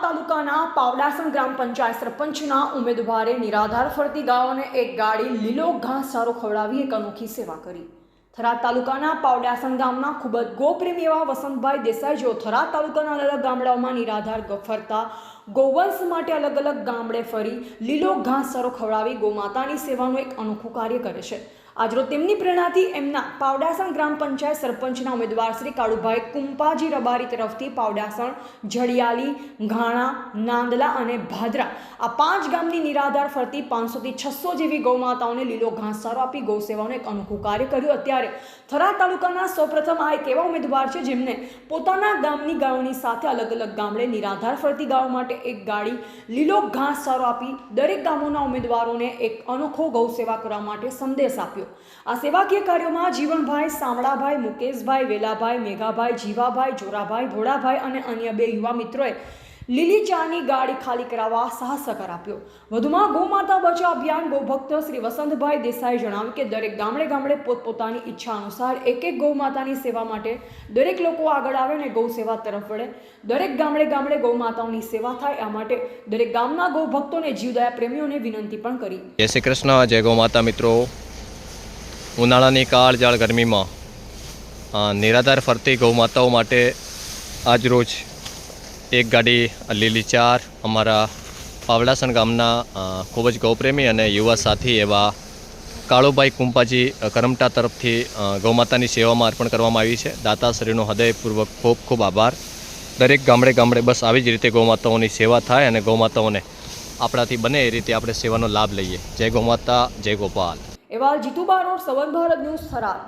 તાલુકાના પાવડાસણ ગ્રામ પંચાયત સરપંચના ઉમેદવારે નિરાધાર ફરતી ગાયોને એક ગાડી લીલો ઘાસચારો ખવડાવી એક અનોખી સેવા કરી। થરાદ તાલુકાના પાવડાસણ ગામના ખૂબ જ ગોપ્રેમી એવા વસંતભાઈ દેસાઈ જેઓ થરાદ તાલુકાના અલગ અલગ ગામડાઓમાં નિરાધાર ફરતા ગૌવંશ માટે અલગ અલગ ગામડે ફરી લીલો ઘાસચારો ખવડાવી ગૌમાતાની સેવાનું એક અનોખું કાર્ય કરે છે। આજરોજ તેમની પ્રેરણાથી એમના પાવડાસણ ગ્રામ પંચાયત સરપંચના ઉમેદવાર શ્રી કાળુભાઈ કુંપાજી રબારી તરફથી પાવડાસણ, જડિયાલી, ઘાણા, નાંદલા અને ભાદરા આ 5 ગામની નિરાધાર ફરતી 500 થી 600 જેવી ગૌમાતાઓને લીલો ઘાસચારો આપી ગૌ સેવાનું એક અનોખું કાર્ય કર્યું। અત્યારે થરાદ તાલુકાના સૌપ્રથમ આ એક એવા ઉમેદવાર છે જેમને પોતાના ગામની ગાયોની સાથે અલગ અલગ ગામડે નિરાધાર ફરતી ગાયો માટે એક ગાડી લીલો ઘાસચારો આપી દરેક ગામોના ઉમેદવારોને એક અનોખો ગૌ સેવા કરવા માટે સંદેશ આપ્યો। આ સેવાકીય કાર્યોમાં જીવણભાઈ, સામળાભાઈ, મુકેશભાઈ, વેલાભાઈ, મેઘાભાઈ, જીવાભાઈ, જોરાભાઈ, ભોળાભાઈ અને અન્ય 2 યુવા મિત્રોએ લીલી ચાની ગાડી ખાલી કરાવવા સાહસ સહકાર આપ્યો। વધુમાં ગૌ માતા બચાવ અભિયાન ગૌભક્ત શ્રી વસંતભાઈ દેસાઈ જણાવ્યું કે દરેક ગામડે ગામડે પોતપોતાની ઈચ્છા અનુસાર એક ગૌ માતાની સેવા માટે દરેક લોકો આગળ આવે અને ગૌ સેવા તરફ વળે। દરેક ગામડે ગામડે ગૌ માતાઓની સેવા થાય આ માટે દરેક ગામના ગૌ ભક્તોને જીવદયા પ્રેમીઓને વિનંતી પણ કરી। જય શ્રી કૃષ્ણ, જય ગૌ માતા મિત્રો। ઉનાળાની કાળઝાળ ગરમીમાં નિરાધાર ફરતી ગૌ માતાઓ માટે આજરોજ એક ગાડી લીલી ચાર અમારા પાવડાસણ ગામના ખૂબ જ ગૌપ્રેમી અને યુવા સાથી એવા કાળુભાઈ કુંપાજી કરમટા તરફથી ગૌમાતાની સેવામાં અર્પણ કરવામાં આવી છે। દાતાશ્રીનો હૃદયપૂર્વક ખૂબ ખૂબ આભાર। દરેક ગામડે ગામડે બસ આવી જ રીતે ગૌમાતાઓની સેવા થાય અને ગૌમાતાઓને આપણાથી બને એ રીતે આપણે સેવાનો લાભ લઈએ। જય ગૌમાતા, જય ગોપાલ। એવા જીતુબા રોડ, સવર્ણ ભારત ન્યૂઝ, થરાદ।